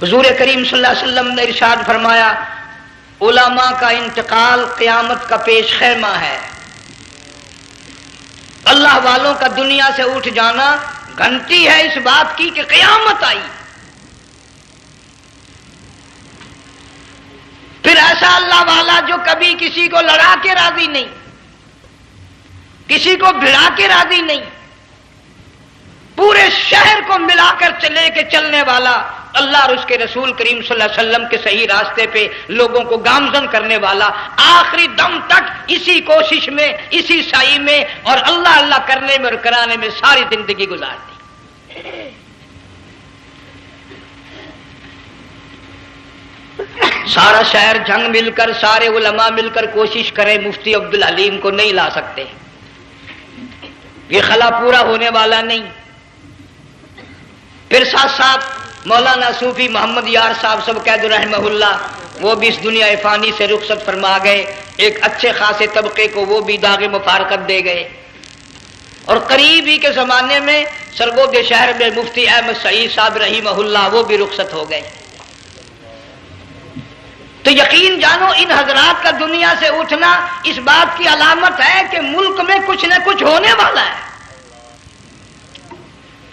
حضور کریم صلی اللہ علیہ وسلم نے ارشاد فرمایا علماء کا انتقال قیامت کا پیش خیمہ ہے، اللہ والوں کا دنیا سے اٹھ جانا گھنٹی ہے اس بات کی کہ قیامت آئی۔ پھر ایسا اللہ والا جو کبھی کسی کو لڑا کے راضی نہیں، کسی کو بھڑا کے راضی نہیں، پورے شہر کو ملا کر لے کے چلنے والا، اللہ اور اس کے رسول کریم صلی اللہ علیہ وسلم کے صحیح راستے پہ لوگوں کو گامزن کرنے والا، آخری دم تک اسی کوشش میں، اسی سائی میں اور اللہ اللہ کرنے میں اور کرانے میں ساری زندگی گزار دی۔ سارا شہر جنگ مل کر، سارے علماء مل کر کوشش کریں، مفتی عبدالحلیم کو نہیں لا سکتے، یہ خلا پورا ہونے والا نہیں۔ پھر ساتھ ساتھ مولانا صوفی محمد یار صاحب سب قید رحمہ اللہ، وہ بھی اس دنیا فانی سے رخصت فرما گئے، ایک اچھے خاصے طبقے کو وہ بھی داغ مفارقت دے گئے۔ اور قریب ہی کے زمانے میں سرگود شہر میں مفتی احمد سعید صاحب رحمہ اللہ وہ بھی رخصت ہو گئے۔ تو یقین جانو ان حضرات کا دنیا سے اٹھنا اس بات کی علامت ہے کہ ملک میں کچھ نہ کچھ ہونے والا ہے۔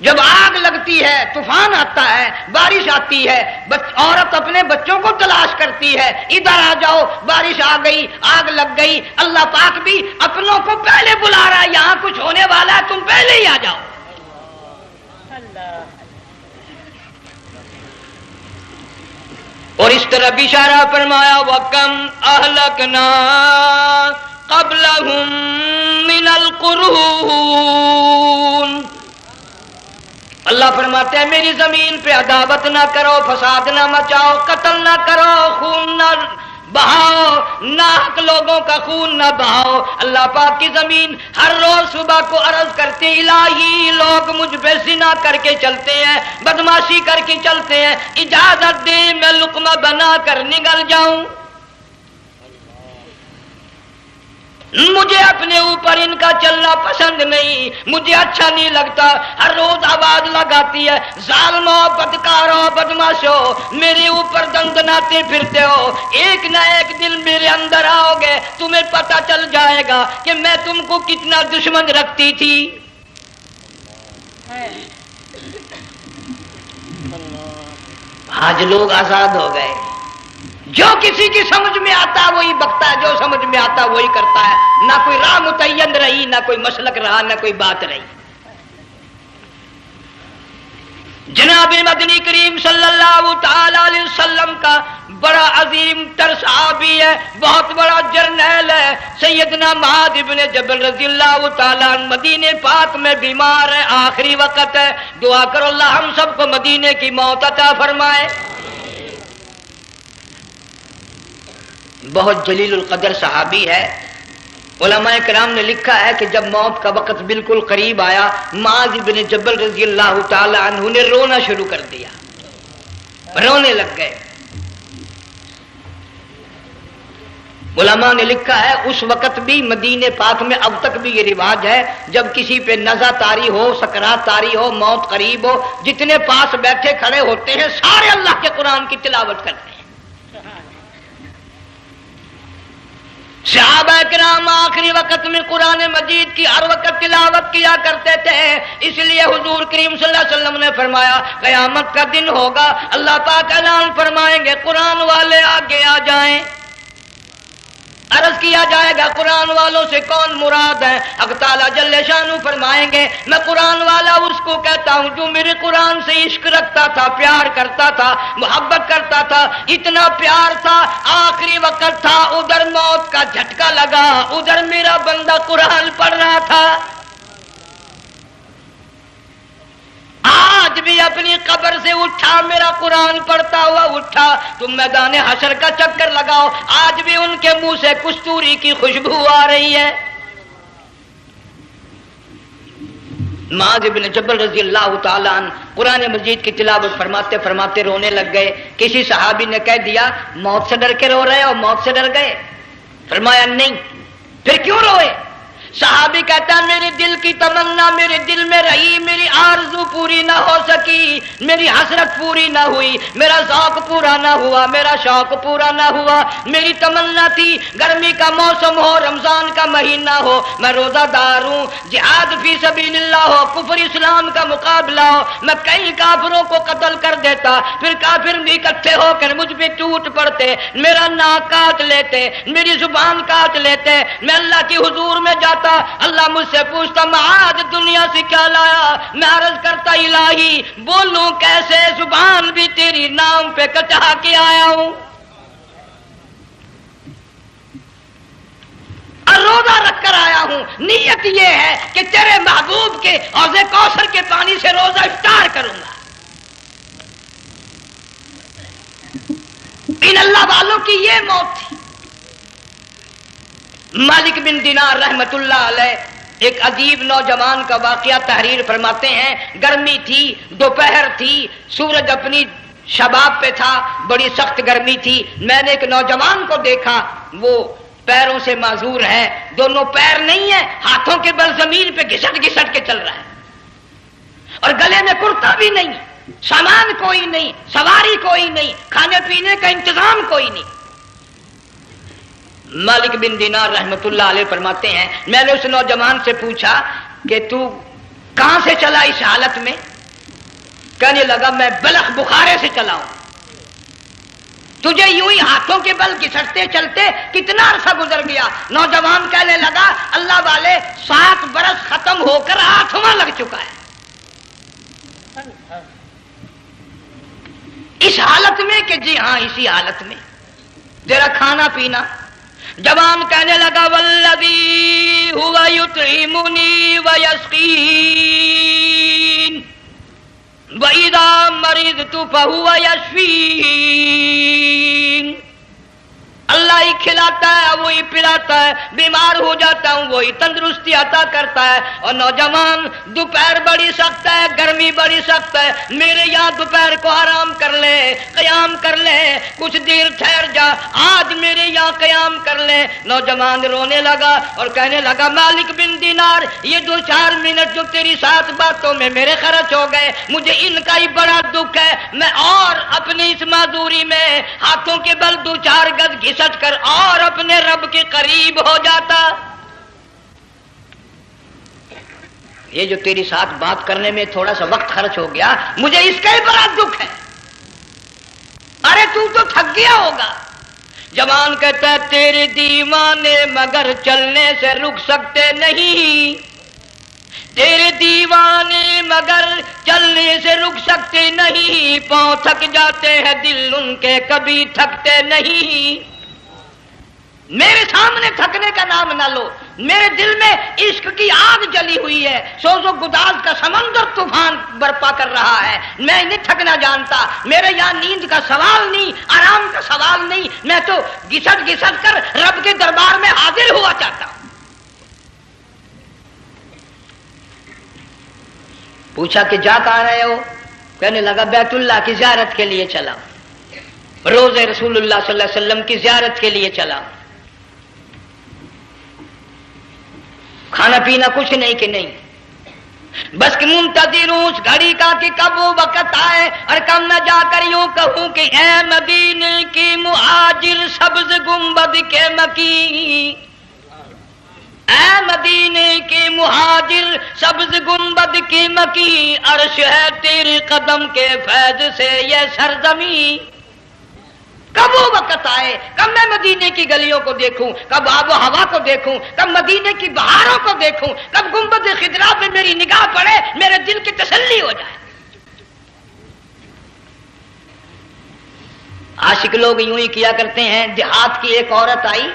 جب آگ لگتی ہے، طوفان آتا ہے، بارش آتی ہے، عورت اپنے بچوں کو تلاش کرتی ہے، ادھر آ جاؤ، بارش آ گئی، آگ لگ گئی، اللہ پاک بھی اپنوں کو پہلے بلا رہا ہے، یہاں کچھ ہونے والا ہے، تم پہلے ہی آ جاؤ۔ اور اس طرح اشارہ فرمایا وَكَمْ أَهْلَكْنَا قَبْلَهُمْ مِنَ الْقُرُونِ، اللہ فرماتے ہیں میری زمین پہ عداوت نہ کرو، فساد نہ مچاؤ، قتل نہ کرو، خون نہ بہاؤ، ناحق لوگوں کا خون نہ بہاؤ۔ اللہ پاک کی زمین ہر روز صبح کو عرض کرتے الہی لوگ مجھ پہ زنا کر کے چلتے ہیں، بدماشی کر کے چلتے ہیں، اجازت دے میں لقمہ بنا کر نگل جاؤں، مجھے اپنے اوپر ان کا چلنا پسند نہیں، مجھے اچھا نہیں لگتا۔ ہر روز آواز لگاتی ہے ظالموں، بدکاروں، بدماشوں، میرے اوپر دندناتے پھرتے ہو، ایک نہ ایک دن میرے اندر آؤ گے، تمہیں پتہ چل جائے گا کہ میں تم کو کتنا دشمن رکھتی تھی۔ آج لوگ آزاد ہو گئے، جو کسی کی سمجھ میں آتا ہے وہی بکتا ہے، جو سمجھ میں آتا ہے وہی کرتا ہے، نہ کوئی راہ متعین رہی، نہ کوئی مسلک رہا، نہ کوئی بات رہی۔ جناب مدنی کریم صلی اللہ تعالی علیہ وسلم کا بڑا عظیم تر صحابی ہے، بہت بڑا جرنیل ہے، سیدنا معاذ بن جبل رضی اللہ تعالی عنہ مدینے پاک میں بیمار ہے، آخری وقت ہے، دعا کرو اللہ ہم سب کو مدینے کی موت عطا فرمائے۔ بہت جلیل القدر صحابی ہے، علماء کرام نے لکھا ہے کہ جب موت کا وقت بالکل قریب آیا، معاذ بن جبل رضی اللہ تعالی عنہ نے رونا شروع کر دیا، رونے لگ گئے۔ علماء نے لکھا ہے اس وقت بھی مدینے پاک میں اب تک بھی یہ رواج ہے، جب کسی پہ نزع طاری ہو، سکرات طاری ہو، موت قریب ہو، جتنے پاس بیٹھے کھڑے ہوتے ہیں سارے اللہ کے قرآن کی تلاوت کرتے ہیں۔ صحابہ کرام آخری وقت میں قرآن مجید کی ہر وقت تلاوت کیا کرتے تھے، اس لیے حضور کریم صلی اللہ علیہ وسلم نے فرمایا قیامت کا دن ہوگا، اللہ پاک اعلان فرمائیں گے قرآن والے آگے آ جائیں۔ عرض کیا جائے گا قرآن والوں سے کون مراد ہے؟ حق تعالیٰ جل شانہ فرمائیں گے میں قرآن والا اس کو کہتا ہوں جو میرے قرآن سے عشق رکھتا تھا، پیار کرتا تھا، محبت کرتا تھا، اتنا پیار تھا آخری وقت تھا، ادھر موت کا جھٹکا لگا، ادھر میرا بندہ قرآن پڑھ رہا تھا، آج بھی اپنی قبر سے اٹھا، میرا قرآن پڑھتا ہوا اٹھا، تم میدان حشر کا چکر لگاؤ، آج بھی ان کے منہ سے کستوری کی خوشبو آ رہی ہے۔ معاذ بن جبل رضی اللہ تعالی عنہ قرآن مجید کی تلاوت فرماتے فرماتے رونے لگ گئے۔ کسی صحابی نے کہہ دیا موت سے ڈر کے رو رہے ہو، موت سے ڈر گئے؟ فرمایا نہیں۔ پھر کیوں روئے؟ صحابی کہتا ہے میرے دل کی تمنا میرے دل میں رہی، میری آرزو پوری نہ ہو سکی، میری حسرت پوری نہ ہوئی، میرا ذوق پورا نہ ہوا، میرا شوق پورا نہ ہوا۔ میری تمنا تھی گرمی کا موسم ہو، رمضان کا مہینہ ہو، میں روزہ دار ہوں، جہاد فی سبیل اللہ ہو، کفر اسلام کا مقابلہ ہو، میں کئی کافروں کو قتل کر دیتا، پھر کافر بھی اکٹھے ہو کر مجھ پہ ٹوٹ پڑتے، میرا ناک کاٹ لیتے، میری زبان کاٹ لیتے، میں اللہ کی حضور میں جاتا، اللہ مجھ سے پوچھتا معاذ دنیا سے کیا لایا؟ میں عرض کرتا الہی بولوں کیسے، زبان بھی تیری نام پہ کٹا کے آیا ہوں، اور روزہ رکھ کر آیا ہوں، نیت یہ ہے کہ تیرے محبوب کے حوض کوثر کے پانی سے روزہ افطار کروں گا۔ ان اللہ والوں کی یہ موت تھی۔ مالک بن دینار رحمت اللہ علیہ ایک عجیب نوجوان کا واقعہ تحریر فرماتے ہیں، گرمی تھی، دوپہر تھی، سورج اپنی شباب پہ تھا، بڑی سخت گرمی تھی، میں نے ایک نوجوان کو دیکھا، وہ پیروں سے معذور ہے، دونوں پیر نہیں ہیں، ہاتھوں کے بل زمین پہ گھسٹ گھسٹ کے چل رہا ہے، اور گلے میں کرتا بھی نہیں، سامان کوئی نہیں، سواری کوئی نہیں، کھانے پینے کا انتظام کوئی نہیں۔ مالک بن دینار رحمت اللہ علیہ فرماتے ہیں میں نے اس نوجوان سے پوچھا کہ تو کہاں سے چلا اس حالت میں؟ کہنے لگا میں بلخ بخارے سے چلا ہوں۔ تجھے یوں ہی ہاتھوں کے بل گھسٹتے چلتے کتنا عرصہ گزر گیا؟ نوجوان کہنے لگا اللہ والے 7 برس ختم ہو کر 8واں لگ چکا ہے، اس حالت میں کہ جی ہاں اسی حالت میں تیرا کھانا پینا۔ جوان کہنے لگا والذی ہوا یطعمنی ویسقین وَإِذَا مَرِضْتُ فَهُوَ يَشْفِينِ، اللہ ہی کھلاتا ہے وہی پلاتا ہے، بیمار ہو جاتا ہوں وہی تندرستی عطا کرتا ہے۔ اور نوجوان دوپہر بڑی سخت ہے، گرمی بڑی سخت ہے، میرے یہاں دوپہر کو آرام کر لے، قیام کر لے، کچھ دیر ٹھہر جا، آج میرے یہاں قیام کر لے۔ نوجوان رونے لگا اور کہنے لگا مالک بن دینار یہ 2-4 منٹ جو تیری ساتھ باتوں میں میرے خرچ ہو گئے، مجھے ان کا ہی بڑا دکھ ہے، میں اور اپنی اس معذوری میں ہاتھوں کے بل 2-4 گز گھسٹ کر اور اپنے رب کے قریب ہو جاتا۔ یہ جو تیری ساتھ بات کرنے میں تھوڑا سا وقت خرچ ہو گیا، مجھے اس کا ہی بڑا دکھ ہے، ارے تو تھک گیا ہوگا۔ جوان کہتا ہے تیرے دیوانے مگر چلنے سے رک سکتے نہیں، تیرے دیوانے مگر چلنے سے رک سکتے نہیں، پاؤں تھک جاتے ہیں دل ان کے کبھی تھکتے نہیں۔ میرے سامنے تھکنے کا نام نہ لو، میرے دل میں عشق کی آگ جلی ہوئی ہے، سوز و گداز کا سمندر طوفان برپا کر رہا ہے، میں نہیں تھکنا جانتا، میرے یہاں نیند کا سوال نہیں، آرام کا سوال نہیں، میں تو گھسٹ گھسٹ کر رب کے دربار میں حاضر ہوا چاہتا ہوں۔ پوچھا کہ جا کہاں رہے ہو؟ کہنے لگا بیت اللہ کی زیارت کے لیے چلا، روزے رسول اللہ صلی اللہ علیہ وسلم کی زیارت کے لیے چلا، کھانا پینا کچھ نہیں کہ نہیں، بس کہ منتظر ہوں اس گھڑی کا کہ کب وہ وقت آئے اور کب میں جا کر یوں کہوں کہ اے مدینے کی مہاجر سبز گنبد کے مکی، اے مدینے کے مہاجر سبز گنبد کی مکی، عرش ہے تیرے قدم کے فیض سے یہ سرزمین۔ کب وہ وقت آئے، کب میں مدینے کی گلیوں کو دیکھوں، کب آب و ہوا کو دیکھوں، کب مدینے کی بہاروں کو دیکھوں، کب گنبد خضرا پہ میری نگاہ پڑے، میرے دل کی تسلی ہو جائے۔ عاشق لوگ یوں ہی کیا کرتے ہیں۔ دیہات کی ایک عورت آئی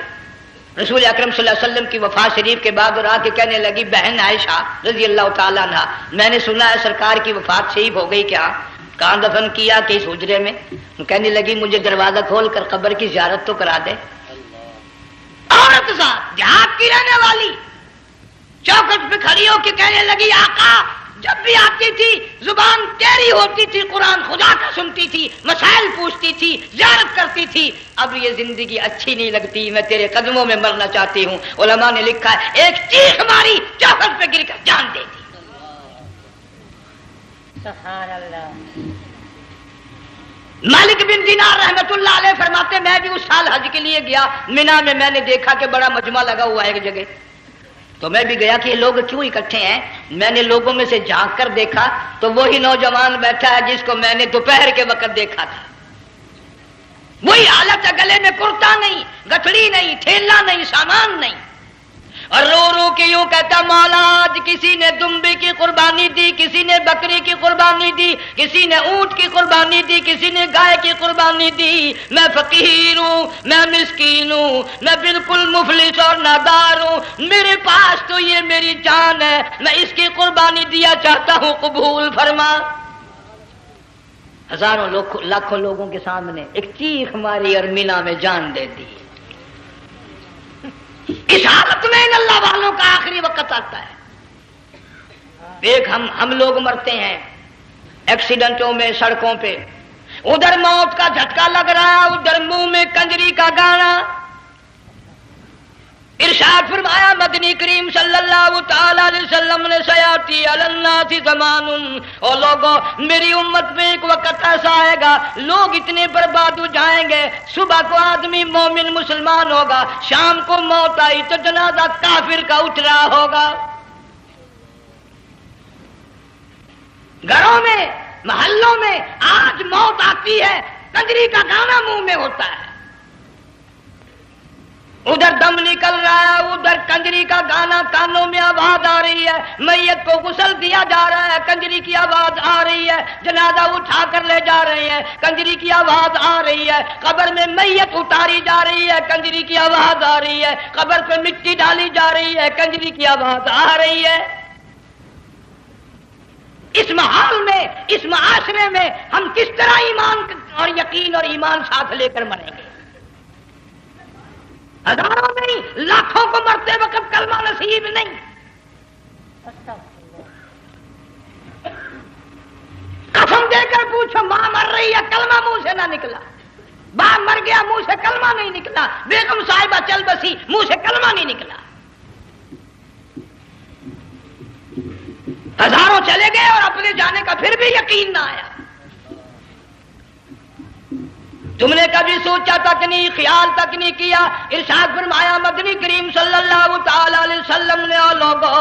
رسول اکرم صلی اللہ علیہ وسلم کی وفات شریف کے بعد اور آ کے کہنے لگی بہن عائشہ رضی اللہ تعالیٰ عنہا، میں نے سنا ہے سرکار کی وفات شریف ہو گئی، کیا کہاں دفن کیا کہ اس حجرے میں؟ کہنے لگی مجھے دروازہ کھول کر قبر کی زیارت تو کرا دے۔ عورت ساتھ دیہات کی رہنے والی چوکھٹ پہ کھڑی ہو کے کہنے لگی آقا جب بھی آتی تھی زبان تیری ہوتی تھی، قرآن خدا کا سنتی تھی، مسائل پوچھتی تھی، زیارت کرتی تھی۔ اب یہ زندگی اچھی نہیں لگتی، میں تیرے قدموں میں مرنا چاہتی ہوں۔ علماء نے لکھا ہے ایک چیخ ماری، چوکھٹ پہ گر کر جان دے دی۔ سبحان اللہ۔ مالک بن دینار رحمت اللہ علیہ فرماتے میں بھی اس سال حج کے لیے گیا، مینا میں نے دیکھا کہ بڑا مجمع لگا ہوا ہے ایک جگہ، تو میں بھی گیا کہ یہ لوگ کیوں اکٹھے ہیں۔ میں نے لوگوں میں سے جھانک کر دیکھا تو وہی نوجوان بیٹھا ہے جس کو میں نے دوپہر کے وقت دیکھا تھا، وہی حالت ہے، گلے میں کرتا نہیں، گٹھڑی نہیں، ٹھیلا نہیں، سامان نہیں، اور رو رو کے یوں کہتا مولا آج کسی نے دمبی کی قربانی دی، کسی نے بکری کی قربانی دی، کسی نے اونٹ کی قربانی دی، کسی نے گائے کی قربانی دی، میں فقیر ہوں، میں مسکین ہوں، میں بالکل مفلس اور نادار ہوں، میرے پاس تو یہ میری جان ہے، میں اس کی قربانی دیا چاہتا ہوں، قبول فرما۔ ہزاروں لاکھوں لوگوں کے سامنے ایک چیخ ماری اور مینا میں جان دے دی۔ اس حالت میں ان اللہ والوں کا آخری وقت آتا ہے۔ ایک ہم لوگ مرتے ہیں ایکسیڈنٹوں میں، سڑکوں پہ، ادھر موت کا جھٹکا لگ رہا، ادھر منہ میں کنجری کا گانا۔ ارشاد فرمایا مدنی کریم صلی اللہ تعالی علیہ وسلم نے سیاتی علی الناس زمان، او لوگوں میری امت میں ایک وقت ایسا آئے گا لوگ اتنے برباد ہو جائیں گے، صبح کو آدمی مومن مسلمان ہوگا، شام کو موت آئی تو جنازہ کافر کا اٹھ رہا ہوگا۔ گھروں میں، محلوں میں آج موت آتی ہے، کنجری کا گانا منہ میں ہوتا ہے، ادھر دم نکل رہا ہے، ادھر کنجری کا گانا کانوں میں آواز آ رہی ہے، میت کو غسل دیا جا رہا ہے، کنجری کی آواز آ رہی ہے، جنازہ اٹھا کر لے جا رہے ہیں، کنجری کی آواز آ رہی ہے، قبر میں میت اتاری جا رہی ہے، کنجری کی آواز آ رہی ہے، قبر پہ مٹی ڈالی جا رہی ہے، کنجری کی آواز آ رہی ہے۔ اس ماحول میں، اس معاشرے میں ہم کس طرح ایمان اور یقین اور ایمان ساتھ لے کر مریں گے؟ ہزاروں نہیں، لاکھوں کو مرتے وقت کلمہ نصیب نہیں۔ قسم دے کر پوچھو ماں مر رہی ہے، کلمہ منہ سے نہ نکلا، باپ مر گیا منہ سے کلمہ نہیں نکلا، بیگم صاحبہ چل بسی منہ سے کلمہ نہیں نکلا، ہزاروں چلے گئے اور اپنے جانے کا پھر بھی یقین نہ آیا۔ تم نے کبھی سوچا تک نہیں، خیال تک نہیں کیا؟ ارشاد فرمایا مدنی کریم صلی اللہ تعالی علیہ وسلم نے اور لوگوں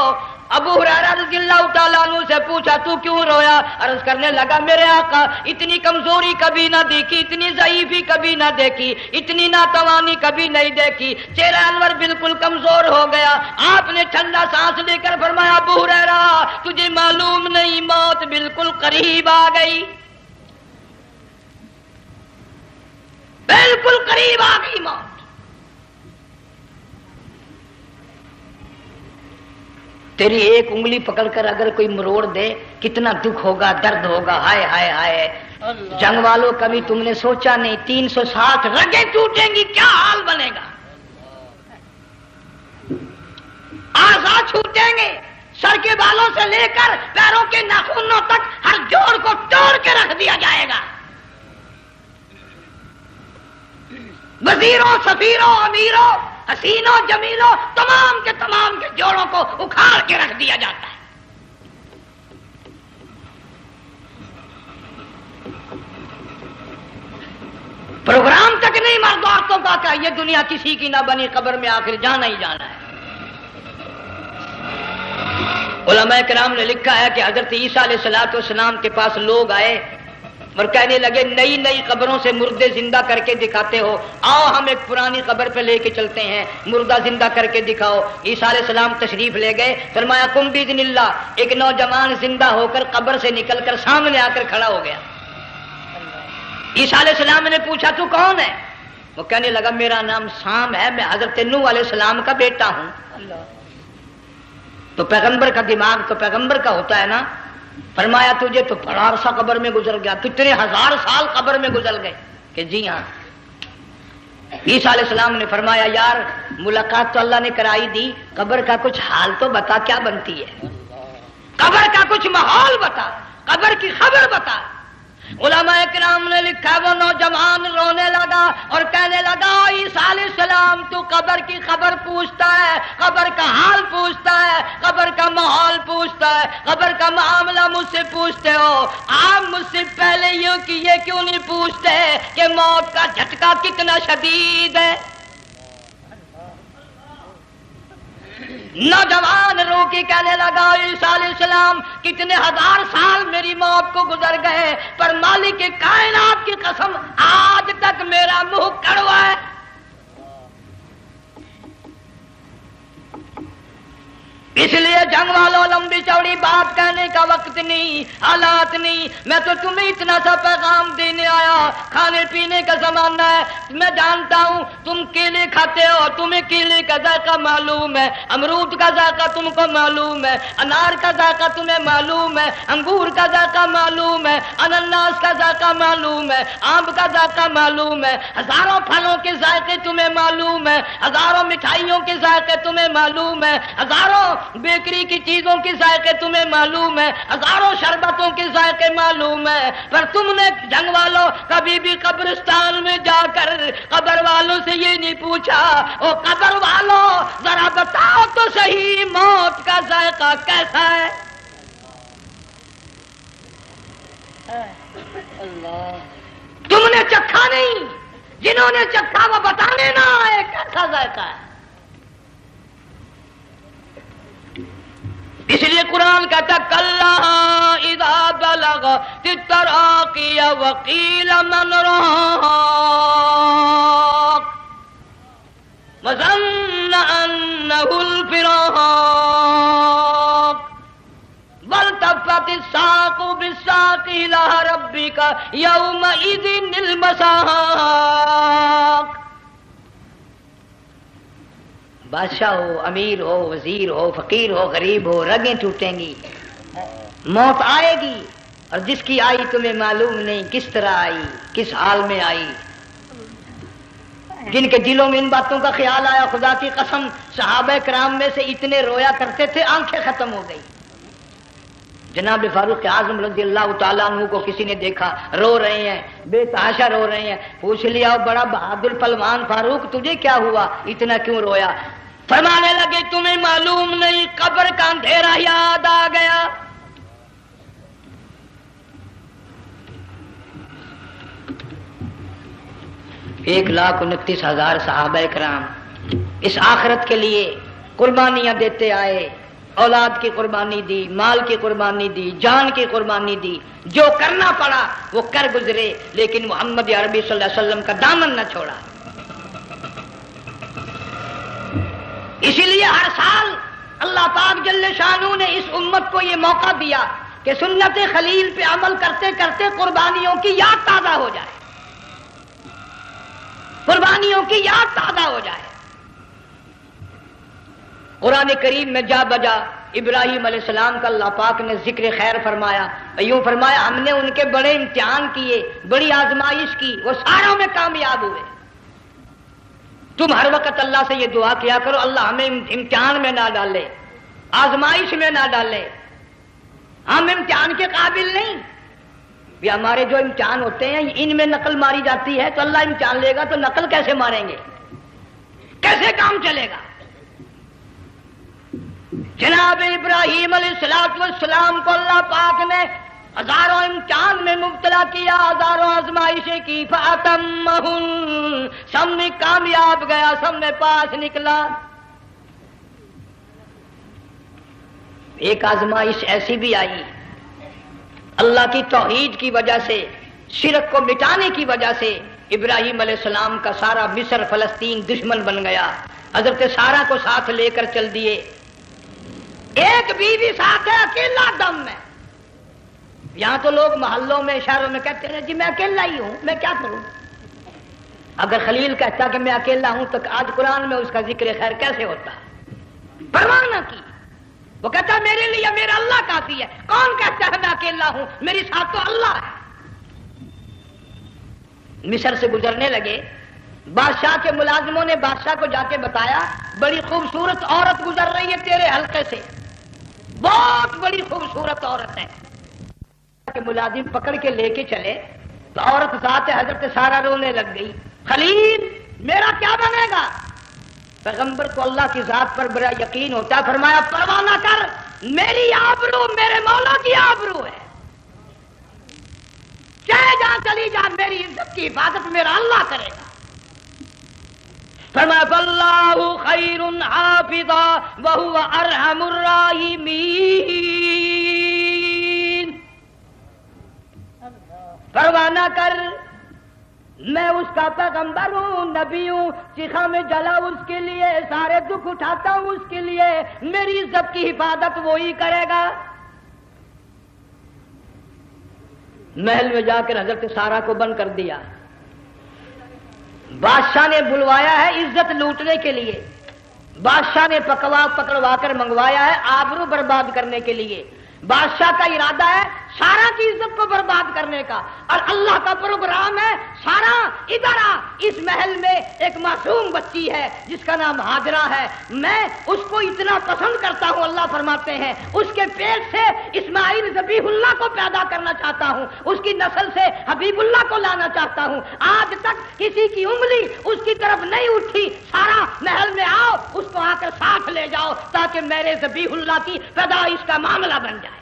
ابو ہریرہ رضی اللہ تعالیٰ عنہ سے پوچھا تو کیوں رویا؟ عرض کرنے لگا میرے آقا اتنی کمزوری کبھی نہ دیکھی، اتنی ضعیفی کبھی نہ دیکھی، اتنی ناتوانی کبھی نہیں دیکھی، چہرہ انور بالکل کمزور ہو گیا۔ آپ نے ٹھنڈا سانس لے کر فرمایا ابو ہریرہ تجھے معلوم نہیں موت بالکل قریب آ گئی، بالکل قریب آ گئی موت۔ تیری ایک انگلی پکڑ کر اگر کوئی مروڑ دے کتنا دکھ ہوگا، درد ہوگا، ہائے ہائے ہائے۔ جنگ والوں کبھی تم نے سوچا نہیں 360 رگیں ٹوٹیں گی کیا حال بنے گا، اعضاء چھوٹیں گے، سر کے بالوں سے لے کر پیروں کے ناخنوں تک ہر جوڑ کو توڑ کے رکھ دیا جائے گا، وزیروں، سفیروں، امیروں، حسینوں، جمیلوں، تمام کے جوڑوں کو اکھاڑ کے رکھ دیا جاتا ہے۔ پروگرام تک نہیں مرد عورتوں کا کہ یہ دنیا کسی کی نہ بنی، قبر میں آخر جانا ہی جانا ہے۔ علماء کرام نے لکھا ہے کہ حضرت عیسیٰ علیہ السلام کے پاس لوگ آئے اور کہنے لگے نئی نئی قبروں سے مردے زندہ کر کے دکھاتے ہو، آؤ ہم ایک پرانی قبر پہ لے کے چلتے ہیں، مردہ زندہ کر کے دکھاؤ۔ عیسیٰ علیہ السلام تشریف لے گئے، فرمایا قم باذن اللہ، ایک نوجوان زندہ ہو کر قبر سے نکل کر سامنے آ کر کھڑا ہو گیا۔ عیسیٰ علیہ السلام نے پوچھا تو کون ہے؟ وہ کہنے لگا میرا نام سام ہے، میں حضرت نوح علیہ السلام کا بیٹا ہوں۔ تو پیغمبر کا دماغ تو پیغمبر کا ہوتا ہے نا۔ فرمایا تجھے تو بڑا عرصہ قبر میں گزر گیا، کتنے ہزار سال قبر میں گزر گئے؟ کہ جی ہاں۔ عیسیٰ علیہ السلام نے فرمایا یار ملاقات تو اللہ نے کرائی دی، قبر کا کچھ حال تو بتا کیا بنتی ہے؟ قبر کا کچھ ماحول بتا، قبر کی خبر بتا۔ علماء کرام نے لکھا وہ نوجوان رونے لگا اور کہنے لگا عیسیٰ علیہ السلام تو قبر کی خبر پوچھتا ہے، قبر کا حال پوچھتا ہے، قبر کا ماحول پوچھتا ہے، قبر کا معاملہ مجھ سے پوچھتے ہو، آپ مجھ سے پہلے یہ کیوں نہیں پوچھتے کہ موت کا جھٹکا کتنا شدید ہے؟ نوجوان رو کے کہنے لگا عیسیٰ علیہ السلام کتنے ہزار سال میری موت کو گزر گئے، پر مالک کائنات کی قسم آج تک میرا منہ کڑوا ہے۔ اس لیے جنگ والوں لمبی چوڑی بات کہنے کا وقت نہیں، حالات نہیں، میں تو تمہیں اتنا سا پیغام دینے آیا۔ کھانے پینے کا زمانہ ہے، میں جانتا ہوں تم کیلے کھاتے ہو، تمہیں کیلے کا ذائقہ معلوم ہے، امرود کا ذائقہ تم کو معلوم ہے، انار کا ذائقہ تمہیں معلوم ہے، انگور کا ذائقہ معلوم ہے، انناس کا ذائقہ معلوم ہے، آم کا ذائقہ معلوم ہے، ہزاروں پھلوں کے ذائقے تمہیں معلوم ہے، ہزاروں مٹھائیوں کے ذائقے تمہیں معلوم ہے، ہزاروں بیکری کی چیزوں کے ذائقے تمہیں معلوم ہے، ہزاروں شربتوں کے ذائقے معلوم ہے، پر تم نے جنگ والوں کبھی بھی قبرستان میں جا کر قبر والوں سے یہ نہیں پوچھا او قبر والوں ذرا بتاؤ تو صحیح موت کا ذائقہ کیسا ہے؟ تم نے چکھا نہیں، جنہوں نے چکھا وہ بتانے نہ آئے کیسا ذائقہ ہے۔ اس لیے قرآن کہتا کلا اذا بلغت التراقی وقیل من راق وظن انه الفراق والتفت الساق بالساق الى ربك يومئذ المساق۔ بادشاہ ہو، امیر ہو، وزیر ہو، فقیر ہو، غریب ہو، رگیں ٹوٹیں گی، موت آئے گی، اور جس کی آئی تمہیں معلوم نہیں کس طرح آئی، کس حال میں آئی۔ جن کے دلوں میں ان باتوں کا خیال آیا، خدا کی قسم صحابہ کرام میں سے اتنے رویا کرتے تھے آنکھیں ختم ہو گئی۔ جناب فاروق اعظم رضی اللہ تعالیٰ عنہ کو کسی نے دیکھا رو رہے ہیں، بے تحاشا رو رہے ہیں، پوچھ لیا بڑا بہادر پہلوان فاروق تجھے کیا ہوا، اتنا کیوں رویا؟ فرمانے لگے تمہیں معلوم نہیں قبر کا اندھیرا یاد آ گیا۔ ایک 1,29,000 صحابہ کرام اس آخرت کے لیے قربانیاں دیتے آئے، اولاد کی قربانی دی، مال کی قربانی دی، جان کی قربانی دی، جو کرنا پڑا وہ کر گزرے، لیکن محمد عربی صلی اللہ علیہ وسلم کا دامن نہ چھوڑا۔ اسی لیے ہر سال اللہ پاک جل شانہ نے اس امت کو یہ موقع دیا کہ سنت خلیل پہ عمل کرتے کرتے قربانیوں کی یاد تازہ ہو جائے، قربانیوں کی یاد تازہ ہو جائے۔ قرآن کریم میں جا بجا ابراہیم علیہ السلام کا اللہ پاک نے ذکر خیر فرمایا، یوں فرمایا ہم نے ان کے بڑے امتحان کیے، بڑی آزمائش کی، وہ ساروں میں کامیاب ہوئے۔ تم ہر وقت اللہ سے یہ دعا کیا کرو اللہ ہمیں امتحان میں نہ ڈالے، آزمائش میں نہ ڈالے، ہم امتحان کے قابل نہیں۔ یہ ہمارے جو امتحان ہوتے ہیں ان میں نقل ماری جاتی ہے، تو اللہ امتحان لے گا تو نقل کیسے ماریں گے، کیسے کام چلے گا؟ جناب ابراہیم علیہ السلام کو اللہ پاک نے ہزاروں امتحان میں مبتلا کیا، ہزاروں آزمائشیں کی، فَأَتَمَّهُنْ سب میں کامیاب گیا، سب میں پاس نکلا۔ ایک آزمائش ایسی بھی آئی اللہ کی توحید کی وجہ سے، شرک کو مٹانے کی وجہ سے ابراہیم علیہ السلام کا سارا مصر فلسطین دشمن بن گیا، حضرت سارہ کو ساتھ لے کر چل دیے، ایک بیوی ساتھ ہے اکیلا دم میں۔ یہاں تو لوگ محلوں میں شہروں میں کہتے ہیں جی میں اکیلا ہی ہوں، میں کیا کروں؟ اگر خلیل کہتا کہ میں اکیلا ہوں تو آج قرآن میں اس کا ذکر خیر کیسے ہوتا؟ پرواہ نہ کی، وہ کہتا میرے لیے میرا اللہ کافی ہے۔ کون کہتا ہے میں اکیلا ہوں، میری ساتھ تو اللہ ہے۔ مصر سے گزرنے لگے، بادشاہ کے ملازموں نے بادشاہ کو جا کے بتایا بڑی خوبصورت عورت گزر رہی ہے تیرے حلقے سے۔ بہت بڑی خوبصورت عورت ہے کہ ملازم پکڑ کے لے کے چلے تو عورت ذات حضرت سارہ رونے لگ گئی، خلیل میرا کیا بنے گا؟ پیغمبر کو اللہ کی ذات پر بڑا یقین ہوتا ہے، فرمایا پرواہ نہ کر، میری آبرو میرے مولا کی آبرو ہے، چاہے جہاں چلی جا میری عزت کی حفاظت میرا اللہ کرے گا۔ فرمایا فاللہ خیر حافظا وہو ارحم الراحمین، پرواہ نہ کر، میں اس کا پیغمبر ہوں، نبی ہوں، چیخا میں جلا اس کے لیے، سارے دکھ اٹھاتا ہوں اس کے لیے، میری عزت کی حفاظت وہی کرے گا۔ محل میں جا کر حضرت سارہ کو بند کر دیا، بادشاہ نے بلوایا ہے عزت لوٹنے کے لیے، بادشاہ نے پکڑوا کر منگوایا ہے آبرو برباد کرنے کے لیے، بادشاہ کا ارادہ ہے سارا کی عزت کو برباد کرنے کا، اور اللہ کا پروگرام ہے سارا ادھر آ، اس محل میں ایک معصوم بچی ہے جس کا نام ہاجرہ ہے، میں اس کو اتنا پسند کرتا ہوں، اللہ فرماتے ہیں اس کے پیٹ سے اسماعیل ذبیح اللہ کو پیدا کرنا چاہتا ہوں، اس کی نسل سے حبیب اللہ کو لانا چاہتا ہوں، آج تک کسی کی انگلی اس کی طرف نہیں اٹھی، سارا محل میں آؤ، اس کو آ کر ساتھ لے جاؤ تاکہ میرے ذبیح اللہ کی پیدائش کا معاملہ بن جائے۔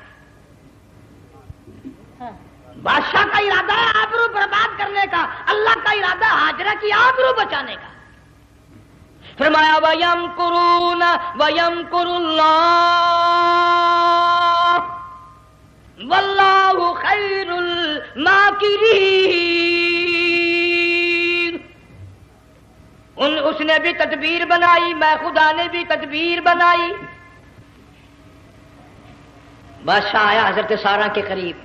بادشاہ کا ارادہ ہے آبرو برباد کرنے کا، اللہ کا ارادہ ہاجرہ کی آبرو بچانے کا۔ فرمایا وَيَمْكُرُونَ وَيَمْكُرُ اللَّهُ وَاللَّهُ خَيْرُ الْمَاكِرِينَ، اس نے بھی تدبیر بنائی، میں خدا نے بھی تدبیر بنائی۔ بادشاہ آیا حضرت سارہ کے قریب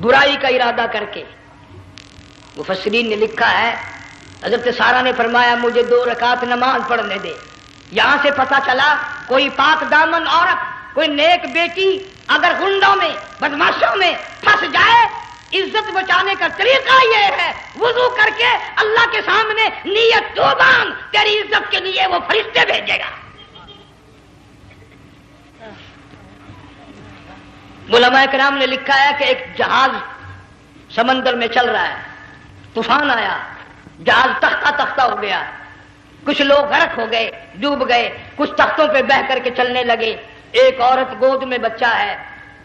برائی کا ارادہ کر کے، مفسرین نے لکھا ہے حضرت سارہ نے فرمایا مجھے 2 رکعت نماز پڑھنے دے۔ یہاں سے پتہ چلا کوئی پاک دامن عورت، کوئی نیک بیٹی اگر غنڈوں میں بدماشوں میں پھنس جائے، عزت بچانے کا طریقہ یہ ہے وضو کر کے اللہ کے سامنے نیت تو باندھ، تیری عزت کے لیے وہ فرشتے بھیجے گا۔ علماء کرام نے لکھا ہے کہ ایک جہاز سمندر میں چل رہا ہے، طوفان آیا، جہاز تختہ تختہ ہو گیا، کچھ لوگ غرق ہو گئے، ڈوب گئے، کچھ تختوں پہ بہ کر کے چلنے لگے، ایک عورت گود میں بچہ ہے،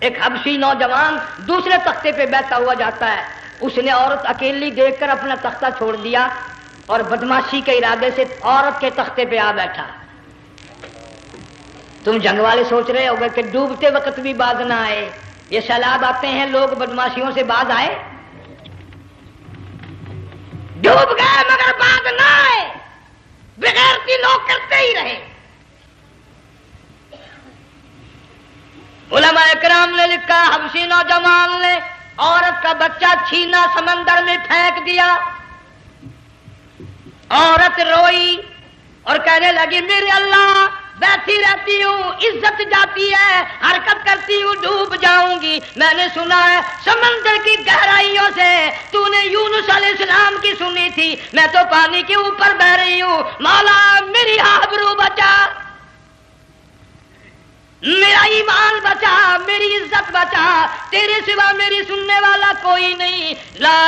ایک حبشی نوجوان دوسرے تختے پہ بیٹھا ہوا جاتا ہے، اس نے عورت اکیلی دیکھ کر اپنا تختہ چھوڑ دیا اور بدماشی کے ارادے سے عورت کے تختے پہ آ بیٹھا۔ تم جنگ والے سوچ رہے ہوگے کہ ڈوبتے وقت بھی باز نہ آئے، یہ سیلاب آتے ہیں لوگ بدماشیوں سے باز آئے؟ ڈوب گئے مگر باز نہ آئے، بغیرتی لوگ کرتے ہی رہے۔ علماء کرام نے لکھا حبشی نوجوان نے عورت کا بچہ چھینا سمندر میں پھینک دیا، عورت روئی اور کہنے لگی میرے اللہ بیٹھی رہتی ہوں، عزت جاتی ہے، حرکت کرتی ہوں، ڈوب جاؤں گی، میں نے سنا ہے سمندر کی گہرائیوں سے تو نے یونس علیہ السلام کی سنی تھی، میں تو پانی کے اوپر بہ رہی ہوں، مولا میری آبرو بچا، میرا ایمان بچا، میری عزت بچا، تیرے سوا میری سننے والا کوئی نہیں، لا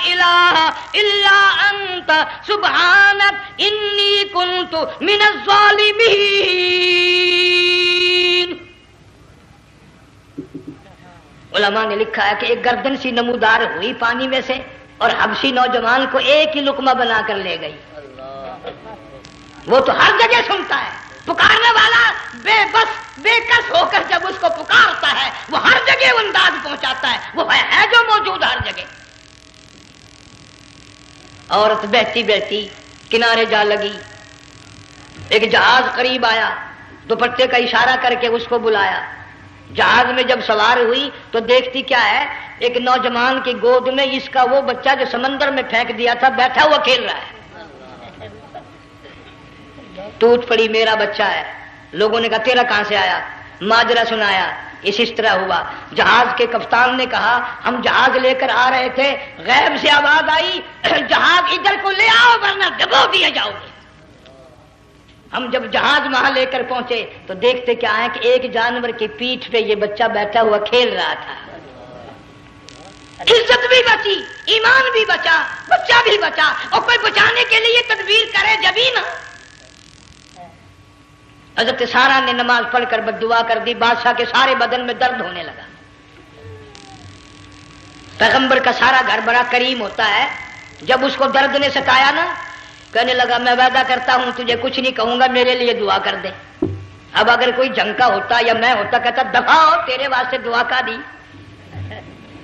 الہ الا انت سبحانک انی کنت من الظالمین۔ علماء نے لکھا ہے کہ ایک گردن سی نمودار ہوئی پانی میں سے اور حبشی نوجوان کو ایک ہی لقمہ بنا کر لے گئی۔ وہ تو ہر جگہ سنتا ہے، پکارنے والا بے بس بے کس ہو کر جب اس کو پکارتا ہے وہ ہر جگہ انداز پہنچاتا ہے، وہ ہے جو موجود ہر جگہ۔ عورت بہتی بہتی کنارے جا لگی، ایک جہاز قریب آیا، دوپٹے کا اشارہ کر کے اس کو بلایا، جہاز میں جب سوار ہوئی تو دیکھتی کیا ہے، ایک نوجوان کی گود میں اس کا وہ بچہ جو سمندر میں پھینک دیا تھا بیٹھا ہوا کھیل رہا ہے۔ ٹوٹ پڑی میرا بچہ ہے، لوگوں نے کہا تیرا کہاں سے آیا، ماجرا سنایا، اس طرح ہوا۔ جہاز کے کپتان نے کہا ہم جہاز لے کر آ رہے تھے، غیب سے آواز آئی جہاز ادھر کو لے آؤ ورنہ ڈبو دیے جاؤ گے۔ ہم جب جہاز وہاں لے کر پہنچے تو دیکھتے کیا ہے کہ ایک جانور کی پیٹھ پہ یہ بچہ بیٹھا ہوا کھیل رہا تھا. عزت بھی بچی، ایمان بھی بچا، بچہ بھی بچا. اور کوئی بچانے کے لیے تدبیر کرے جبھی نا. حضرت سارا نے نماز پڑھ کر بددعا کر دی. بادشاہ کے سارے بدن میں درد ہونے لگا. پیغمبر کا سارا گھر بڑا کریم ہوتا ہے. جب اس کو درد نے ستایا نا، کہنے لگا میں وعدہ کرتا ہوں تجھے کچھ نہیں کہوں گا، میرے لیے دعا کر دے. اب اگر کوئی جنگ کا ہوتا یا میں ہوتا کہتا دفع ہو، تیرے واسطے دعا کا دی.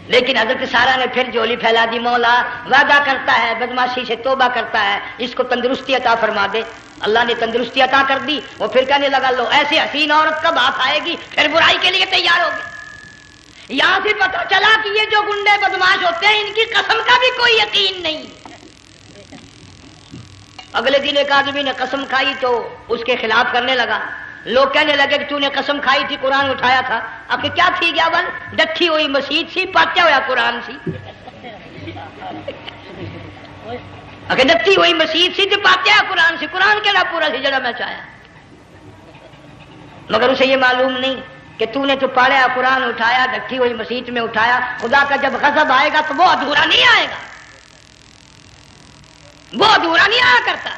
لیکن حضرت سارا نے پھر جولی پھیلا دی. مولا وعدہ کرتا ہے، بدماشی سے توبہ کرتا ہے، اس کو تندرستی عطا فرما دے. اللہ نے تندرستی عطا کر دی. وہ پھر کہنے لگا لو ایسی حسین عورت کب ہاتھ آئے گی، پھر برائی کے لیے تیار ہو گئے. یہاں سے پتہ چلا کہ یہ جو گنڈے بدماش ہوتے ہیں ان کی قسم کا بھی کوئی یقین نہیں. اگلے دن ایک آدمی نے قسم کھائی تو اس کے خلاف کرنے لگا. لوگ کہنے لگے کہ تو نے قسم کھائی تھی، قرآن اٹھایا تھا. آخر کیا تھی گیا بل ڈٹھی ہوئی مسجد سی، پاٹیا ہوا قرآن سی. آخر ڈٹھی ہوئی مسجد سی تو پاٹیا قرآن سی. قرآن کہنا پورا سی جڑا میں چاہیا. مگر اسے یہ معلوم نہیں کہ تو نے تو پڑھا قرآن اٹھایا، ڈٹھی ہوئی مسجد میں اٹھایا. خدا کا جب غضب آئے گا تو وہ ادھورا نہیں آئے گا، وہ ادھورا نہیں آیا کرتا.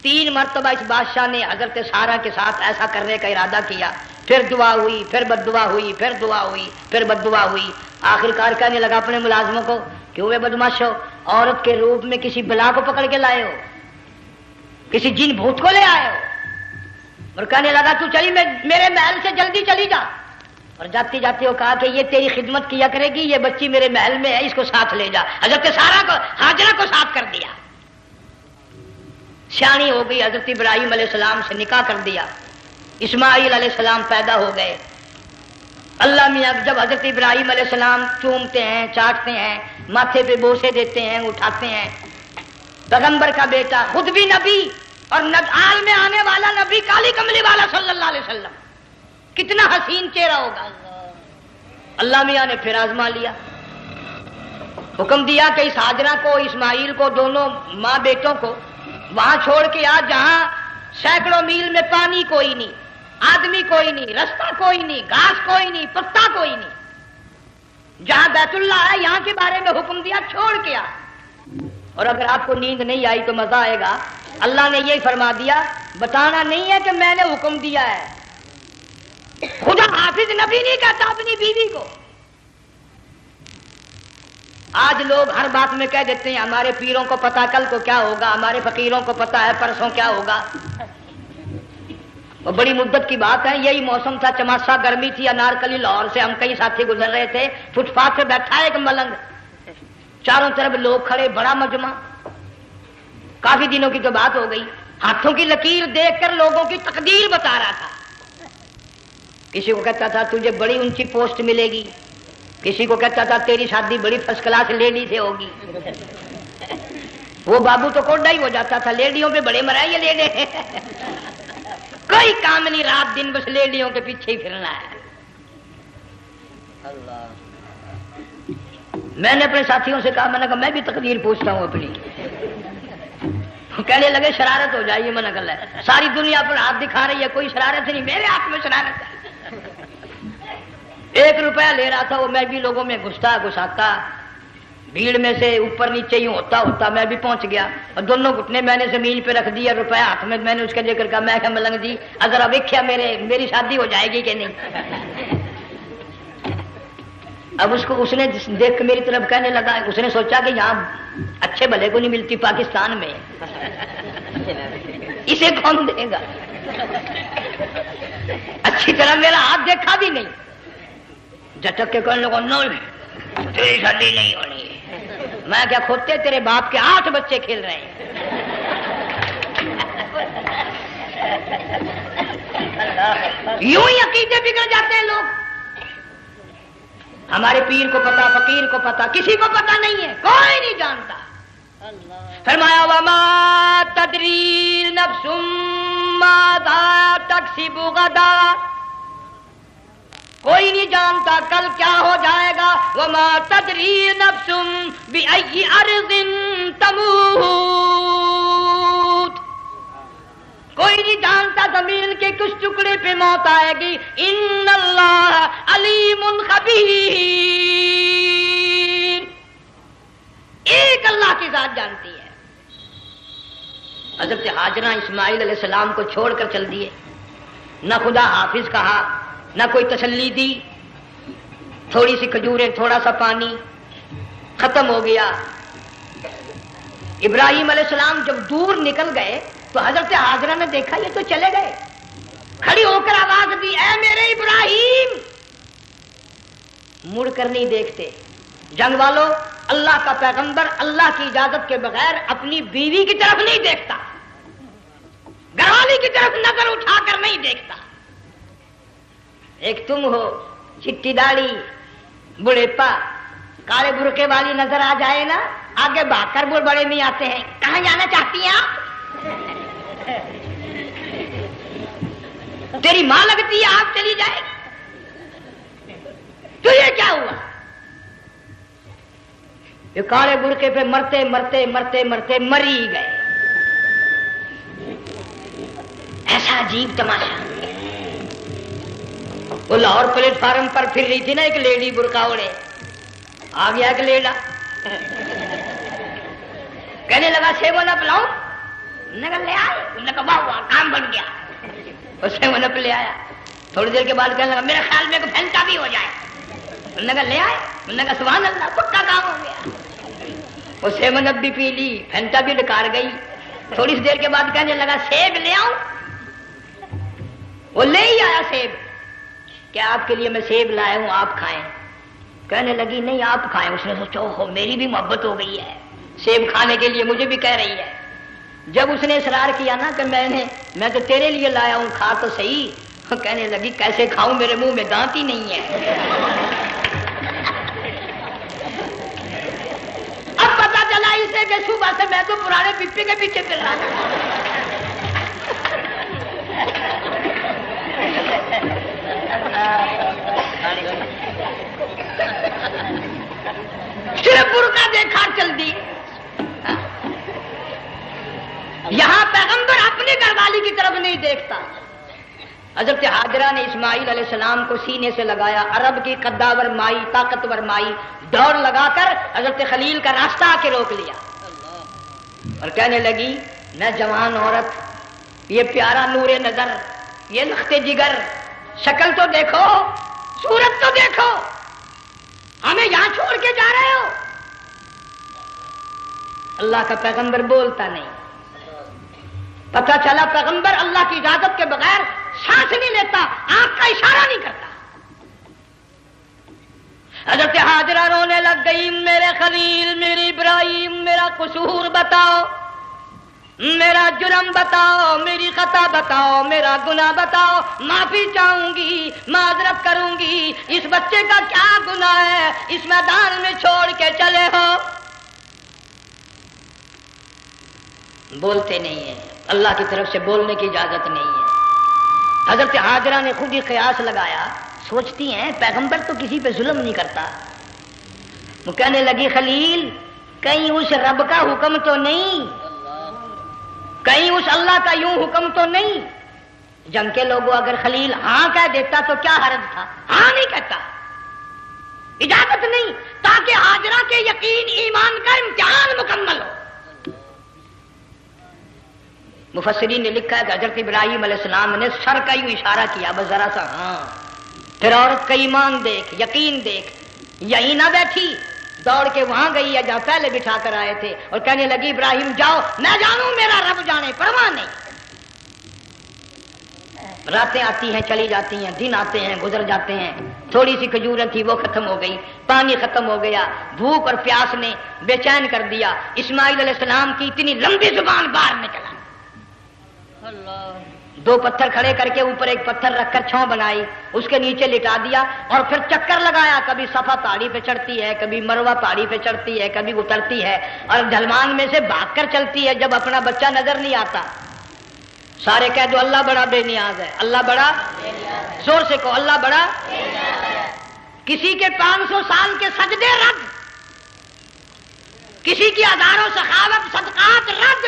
3 مرتبہ اس بادشاہ نے حضرت سارا کے ساتھ ایسا کرنے کا ارادہ کیا. پھر دعا ہوئی، پھر بد دعا ہوئی، پھر دعا ہوئی، پھر بد دعا ہوئی. آخرکار کہنے لگا اپنے ملازموں کو کہ ہوئے بدماشو، عورت کے روپ میں کسی بلا کو پکڑ کے لائے ہو، کسی جن بھوت کو لے آئے ہو. اور کہنے لگا تو چلی میرے محل سے جلدی چلی جا. اور جاتی جاتی وہ کہا کہ یہ تیری خدمت کیا کرے گی، یہ بچی میرے محل میں ہے، اس کو ساتھ لے جا. حضرت سارا کو، ہاجرہ کو ساتھ کر دیا. سیانی ہو گئی، حضرت ابراہیم علیہ السلام سے نکاح کر دیا. اسماعیل علیہ السلام پیدا ہو گئے. اللہ میاں جب حضرت ابراہیم علیہ السلام چومتے ہیں، چاٹتے ہیں، ماتھے پہ بوسے دیتے ہیں، اٹھاتے ہیں. پیغمبر کا بیٹا، خود بھی نبی اور آل میں آنے والا نبی، کالی کملی والا صلی اللہ علیہ وسلم، کتنا حسین چہرہ ہوگا. اللہ میاں نے پھر آزما لیا. حکم دیا کہ اس ہاجرہ کو، اسماعیل کو، دونوں ماں بیٹوں کو وہاں چھوڑ کے آ جہاں سینکڑوں میل میں پانی کوئی نہیں، آدمی کوئی نہیں، رستہ کوئی نہیں، گھاس کوئی نہیں، پتا کوئی نہیں. جہاں بیت اللہ ہے یہاں کے بارے میں حکم دیا، چھوڑ کے آ. اور اگر آپ کو نیند نہیں آئی تو مزہ آئے گا. اللہ نے یہ فرما دیا، بتانا نہیں ہے کہ میں نے حکم دیا ہے. خدا حافظ نبی نہیں کہتا اپنی بیوی کو. آج لوگ ہر بات میں کہہ دیتے ہیں ہمارے پیروں کو پتا کل کو کیا ہوگا، ہمارے فقیروں کو پتا ہے پرسوں کیا ہوگا. وہ بڑی مدت کی بات ہے. یہی موسم تھا، چماسا گرمی تھی. انارکلی لاہور سے ہم کئی ساتھی گزر رہے تھے. فٹ پاتھ پہ بیٹھا ہے ایک ملنگ، چاروں طرف لوگ کھڑے، بڑا مجمع. کافی دنوں کی تو بات ہو گئی. ہاتھوں کی لکیر دیکھ کر لوگوں کی تقدیر بتا رہا تھا. کسی کو کہتا تھا تجھے بڑی اونچی پوسٹ ملے گی، کسی کو کہتا تھا تیری شادی بڑی فرسٹ کلاس لیڈی سے ہوگی. وہ بابو تو کوڈا ہی ہو جاتا تھا، لیڈیوں پہ بڑے مرائے یہ لیڈے. کوئی کام نہیں، رات دن بس لیڈیوں کے پیچھے ہی پھرنا ہے. اللہ. میں نے اپنے ساتھیوں سے کہا، میں نے کہا میں بھی تقدیر پوچھتا ہوں اپنی. کہنے لگے شرارت ہو جائے، یہ منع کر ہے. ساری دنیا پر ہاتھ دکھا رہی ہے، کوئی شرارت نہیں، میرے ہاتھ میں شرارت ہے. 1 روپیہ لے رہا تھا وہ، میں بھی لوگوں میں گھساتا بھیڑ میں سے اوپر نیچے ہی ہوتا میں بھی پہنچ گیا. اور دونوں گھٹنے میں نے زمین پہ رکھ دیا، روپیہ ہاتھ میں. میں نے اس کا ذکر کہا، میں کہا ملنگ جی اگر اب ویکھیا میری شادی ہو جائے گی کہ نہیں. اب اس نے دیکھ کے میری طرف کہنے لگا، اس نے سوچا کہ یہاں اچھے بھلے کو نہیں ملتی پاکستان میں، اسے کون دے گا. اچھی طرح میرا ہاتھ دیکھا بھی نہیں، جھٹک کے کہنے لگا نو تیری شادی نہیں ہونی. میں کیا کھوتے تیرے باپ کے 8 بچے کھیل رہے ہیں. یوں ہی عقیدے بگڑ جاتے ہیں لوگ. ہمارے پیر کو پتا، فقیر کو پتا، کسی کو پتا نہیں ہے، کوئی نہیں جانتا. فرمایا وما تدری نفس ماذا تکسب غدا، کوئی نہیں جانتا کل کیا ہو جائے گا. وما تدری نفس بأي أرض تموت، کوئی نہیں جانتا زمین کے کس ٹکڑے پہ موت آئے گی. ان اللہ علیم خبیر. ایک اللہ کی ذات جانتی ہے. حضرت ہاجرہ اسماعیل علیہ السلام کو چھوڑ کر چل دیے. نہ خدا حافظ کہا, نہ کوئی تسلی دی. تھوڑی سی کھجوریں, تھوڑا سا پانی, ختم ہو گیا. ابراہیم علیہ السلام جب دور نکل گئے تو حضرت ہاجرہ نے دیکھا یہ تو چلے گئے. کھڑی ہو کر آواز دی, اے میرے ابراہیم. مڑ کر نہیں دیکھتے. جنگ والوں, اللہ کا پیغمبر اللہ کی اجازت کے بغیر اپنی بیوی کی طرف نہیں دیکھتا, گھر والی کی طرف نظر اٹھا کر نہیں دیکھتا. ایک تم ہو, چٹی داڑھی, بڑھیپا, کالے برقے والی نظر آ جائے نا, آگے بھاگ کر بڑے نہیں آتے ہیں. کہاں جانا چاہتی ہیں آپ؟ تیری ماں لگتی ہے, آپ چلی جائے. تو یہ کیا ہوا؟ یہ کالے برقے پہ مرتے مرتے مرتے مرتے مری گئے. ایسا عجیب تماشا. وہ لاہور پلیٹ فارم پر پھر رہی تھی نا ایک لیڈی برقع اوڑے, آ گیا ایک لیڈا, کہنے لگا سیون اپ لاؤ. نے کہا لے آئے. انہوں نے کہا واہ واہ کام بن گیا. وہ سیون اپ لے آیا. تھوڑی دیر کے بعد کہنے لگا میرے خیال میں پھینٹا بھی ہو جائے. انہوں نے کہا لے آئے. انہوں نے کہا سبحان اللہ, پکا کام ہو گیا. وہ سیون اپ بھی پی لی, پھینٹا بھی ڈکار گئی. تھوڑی سی دیر کے بعد کہنے لگا سیب لے آؤں. وہ لے ہی آیا سیب. کیا آپ کے لیے میں سیب لایا ہوں, آپ کھائیں. کہنے لگی نہیں آپ کھائیں. اس نے سوچا ہو میری بھی محبت ہو گئی ہے, سیب کھانے کے لیے مجھے بھی کہہ رہی ہے. جب اس نے اصرار کیا نا کہ میں تو تیرے لیے لایا ہوں, کھا تو صحیح. کہنے لگی کیسے کھاؤں, میرے منہ میں دانت ہی نہیں ہے. اب پتا چلا اسے کہ صبح سے میں تو پرانے پپی کے پیچھے پھر رہا تھا. صرف برقع دیکھا چل دی. یہاں پیغمبر اپنے گھر والی کی طرف نہیں دیکھتا. حضرت ہاجرہ نے اسماعیل علیہ السلام کو سینے سے لگایا. عرب کی قداور مائی, طاقتور مائی, دوڑ لگا کر حضرت خلیل کا راستہ آ کے روک لیا اور کہنے لگی میں جوان عورت, یہ پیارا نور نظر, یہ لخت جگر, شکل تو دیکھو, صورت تو دیکھو, ہمیں یہاں چھوڑ کے جا رہے ہو. اللہ کا پیغمبر بولتا نہیں. پتہ چلا پیغمبر اللہ کی اجازت کے بغیر سانس نہیں لیتا, آنکھ کا اشارہ نہیں کرتا. حضرت ہاجرہ رونے لگ گئی, میرے خلیل, میری ابراہیم, میرا قصور بتاؤ, میرا جرم بتاؤ, میری خطا بتاؤ, میرا گناہ بتاؤ. معافی چاہوں گی, معذرت کروں گی. اس بچے کا کیا گناہ ہے, اس میدان میں چھوڑ کے چلے ہو. بولتے نہیں ہیں, اللہ کی طرف سے بولنے کی اجازت نہیں ہے. حضرت ہاجرہ نے خود ہی قیاس لگایا, سوچتی ہیں پیغمبر تو کسی پہ ظلم نہیں کرتا. وہ کہنے لگی خلیل کہیں اس رب کا حکم تو نہیں, کہیں اس اللہ کا یوں حکم تو نہیں. جنگ کے لوگوں اگر خلیل ہاں کہہ دیتا تو کیا حرج تھا, ہاں نہیں کہتا, اجازت نہیں, تاکہ ہاجرہ کے یقین ایمان کا امتحان مکمل ہو. مفسرین نے لکھا ہے کہ حضرت ابراہیم علیہ السلام نے سر کا یوں اشارہ کیا, بس ذرا سا ہاں. پھر عورت کا ایمان دیکھ, یقین دیکھ. یہی نہ بیٹھی, دوڑ کے وہاں گئی ہے جہاں پہلے بٹھا کر آئے تھے اور کہنے لگی ابراہیم جاؤ, میں جانوں میرا رب جانے, پرواہ نہیں. راتیں آتی ہیں چلی جاتی ہیں, دن آتے ہیں گزر جاتے ہیں. تھوڑی سی کھجوریں تھی وہ ختم ہو گئی, پانی ختم ہو گیا, بھوک اور پیاس نے بے چین کر دیا. اسماعیل علیہ السلام کی اتنی لمبی زبان باہر نکلا. دو پتھر کھڑے کر کے اوپر ایک پتھر رکھ کر چھاؤں بنائی, اس کے نیچے لٹا دیا اور پھر چکر لگایا. کبھی صفا پہاڑی پہ چڑھتی ہے, کبھی مروہ پہاڑی پہ چڑھتی ہے, کبھی اترتی ہے اور ڈھلوان میں سے بھاگ کر چلتی ہے. جب اپنا بچہ نظر نہیں آتا, سارے کہہ دو اللہ بڑا بے نیاز ہے, اللہ بڑا, زور سے کہو اللہ بڑا. کسی کے 500 سال کے سجدے رد, کسی کی ہزاروں سخاوت صدقات رد,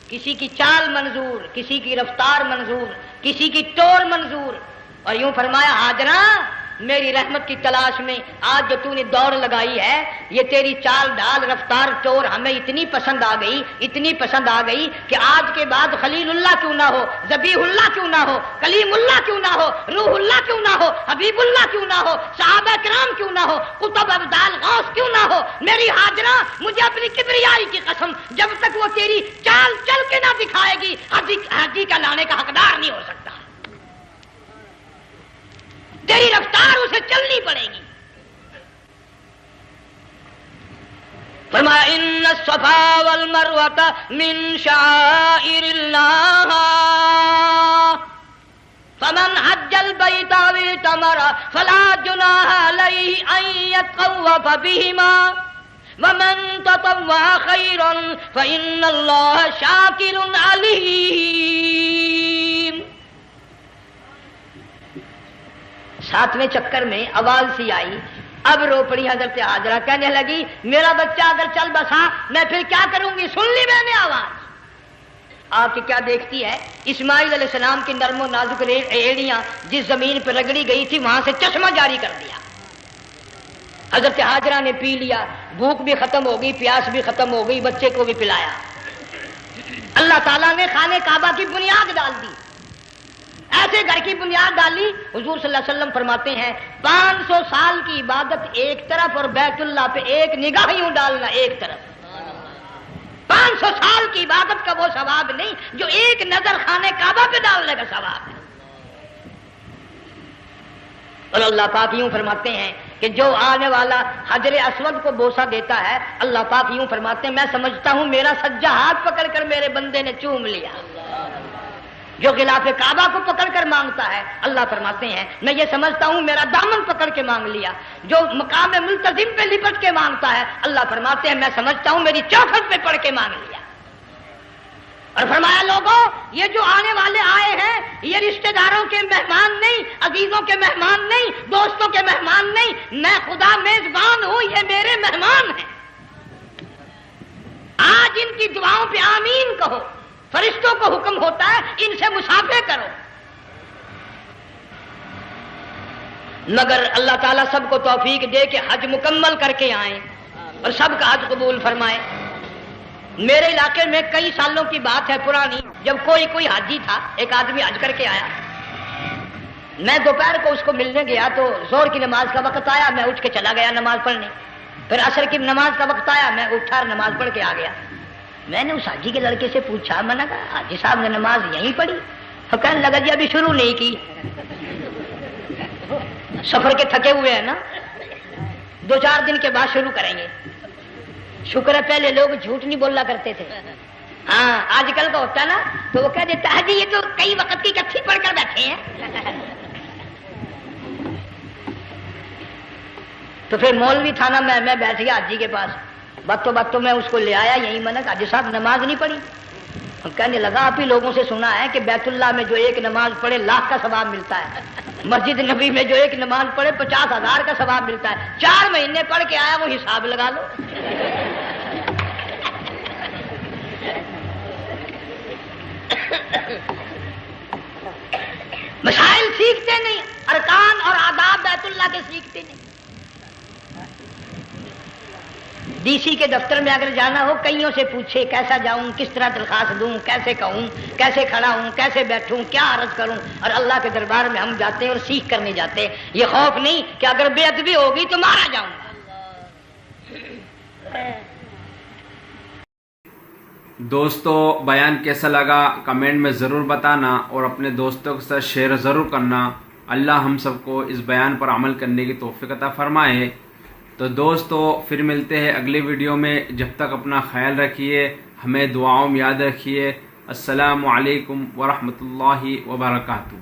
کسی کی چال منظور، کسی کی رفتار منظور، کسی کی ٹور منظور. اور یوں فرمایا ہاجرہ میری رحمت کی تلاش میں آج جو تو نے دوڑ لگائی ہے، یہ تیری چال ڈال رفتار ٹور ہمیں اتنی پسند آ گئی، اتنی پسند آ گئی کہ آج کے بعد خلیل اللہ کیوں نہ ہو، ذبیح اللہ کیوں نہ ہو، کلیم اللہ کیوں نہ ہو، روح اللہ کیوں نہ ہو، حبیب اللہ کیوں نہ ہو، صحابہ کرام کیوں نہ ہو، قطب ابدال غوث کیوں نہ ہو. میری ہاجرہ مجھے اپنی کبریائی کی قسم جب تک وہ تیری چال چل کے نہ دکھائے گی حاجی کا لانے کا حقدار نہیں ہو سکتا. تیری رفتار اسے چلنی پڑے گی. فرمایا ان الصفا والمروۃ من شعائر اللہ فمن حج البیت او اعتمر فلا جناح علیہ ان یطوف بہما ومن تطوع خیرا فإن اللہ شاکر علیم. 7ویں چکر میں آواز سی آئی، اب رو پڑی حضرت ہاجرہ، کہنے لگی میرا بچہ اگر چل بسا میں پھر کیا کروں گی. سن لی میں نے آواز. آپ کی کیا دیکھتی ہے، اسماعیل علیہ السلام کی نرم و نازک ایڑیاں جس زمین پہ رگڑی گئی تھی وہاں سے چشمہ جاری کر دیا. حضرت ہاجرہ نے پی لیا، بھوک بھی ختم ہو گئی، پیاس بھی ختم ہو گئی، بچے کو بھی پلایا. اللہ تعالیٰ نے خانہ کعبہ کی بنیاد ڈال دی، ایسے گھر کی بنیاد ڈالی. حضور صلی اللہ علیہ وسلم فرماتے ہیں 500 سال کی عبادت ایک طرف اور بیت اللہ پہ ایک نگاہ یوں ڈالنا ایک طرف. 500 سال کی عبادت کا وہ ثواب نہیں جو ایک نظر خانہ کعبہ پہ ڈالنے کا ثواب ہے. اور اللہ پاک یوں فرماتے ہیں کہ جو آنے والا حجر اسود کو بوسہ دیتا ہے، اللہ پاک یوں فرماتے ہیں میں سمجھتا ہوں میرا سجا ہاتھ پکڑ کر میرے بندے نے چوم لیا. جو غلاف کعبہ کو پکڑ کر مانگتا ہے، اللہ فرماتے ہیں میں یہ سمجھتا ہوں میرا دامن پکڑ کے مانگ لیا. جو مقام ملتزم پہ لپٹ کے مانگتا ہے، اللہ فرماتے ہیں میں سمجھتا ہوں میری چوکھٹ پہ پڑھ کے مانگ لیا. اور فرمایا لوگوں یہ جو آنے والے آئے ہیں یہ رشتہ داروں کے مہمان نہیں، عزیزوں کے مہمان نہیں، دوستوں کے مہمان نہیں، میں خدا میزبان ہوں، یہ میرے مہمان ہیں. آج ان کی دعاؤں پہ آمین کہو. فرشتوں کو حکم ہوتا ہے ان سے مصافحہ کرو. مگر اللہ تعالیٰ سب کو توفیق دے کہ حج مکمل کر کے آئیں اور سب کا حج قبول فرمائے. میرے علاقے میں کئی سالوں کی بات ہے پرانی، جب کوئی حاجی تھا، ایک آدمی حج کر کے آیا. میں دوپہر کو اس کو ملنے گیا تو زور کی نماز کا وقت آیا، میں اٹھ کے چلا گیا نماز پڑھنے. پھر عصر کی نماز کا وقت آیا، میں اٹھا اور نماز پڑھ کے آ گیا. میں نے اس حاجی کے لڑکے سے پوچھا، میں نے کہا حاجی صاحب نے نماز یہیں پڑھی؟ تو کہنے لگا جی ابھی شروع نہیں کی، سفر کے تھکے ہوئے ہیں نا، 2-4 دن کے بعد شروع کریں گے. شکر ہے پہلے لوگ جھوٹ نہیں بولا کرتے تھے. ہاں آج کل کا ہوتا نا تو وہ کہہ دیتا ہے جی یہ تو کئی وقت کی کچھی پڑھ کر بیٹھے ہیں. تو پھر مولوی تھا نا، میں بیٹھ گیا حاجی کے پاس، باتوں میں اس کو لے آیا. یہی میں نے کہا حاجی صاحب نماز نہیں پڑھی؟ کہنے لگا آپ ہی لوگوں سے سنا ہے کہ بیت اللہ میں جو ایک نماز پڑھے 1,00,000 کا ثواب ملتا ہے، مسجد نبی میں جو ایک نماز پڑھے 50,000 کا ثواب ملتا ہے. 4 مہینے پڑھ کے آیا، وہ حساب لگا لو. مسائل سیکھتے نہیں، ارکان اور آداب بیت اللہ کے سیکھتے نہیں. ڈی سی کے دفتر میں اگر جانا ہو کئیوں سے پوچھے کیسا جاؤں، کس طرح درخواست دوں، کیسے کہوں، کیسے کھڑا ہوں، کیسے بیٹھوں، کیا عرض کروں. اور اللہ کے دربار میں ہم جاتے ہیں اور سیکھ کرنے جاتے ہیں. یہ خوف نہیں کہ اگر بے ادبی ہوگی تو مارا جاؤں گا. دوستو بیان کیسا لگا کمنٹ میں ضرور بتانا اور اپنے دوستوں کے ساتھ شیئر ضرور کرنا. اللہ ہم سب کو اس بیان پر عمل کرنے کی توفیق عطا فرمائے. تو دوستو پھر ملتے ہیں اگلی ویڈیو میں. جب تک اپنا خیال رکھیے، ہمیں دعاؤں میں یاد رکھیے. السلام علیکم ورحمۃ اللہ وبرکاتہ.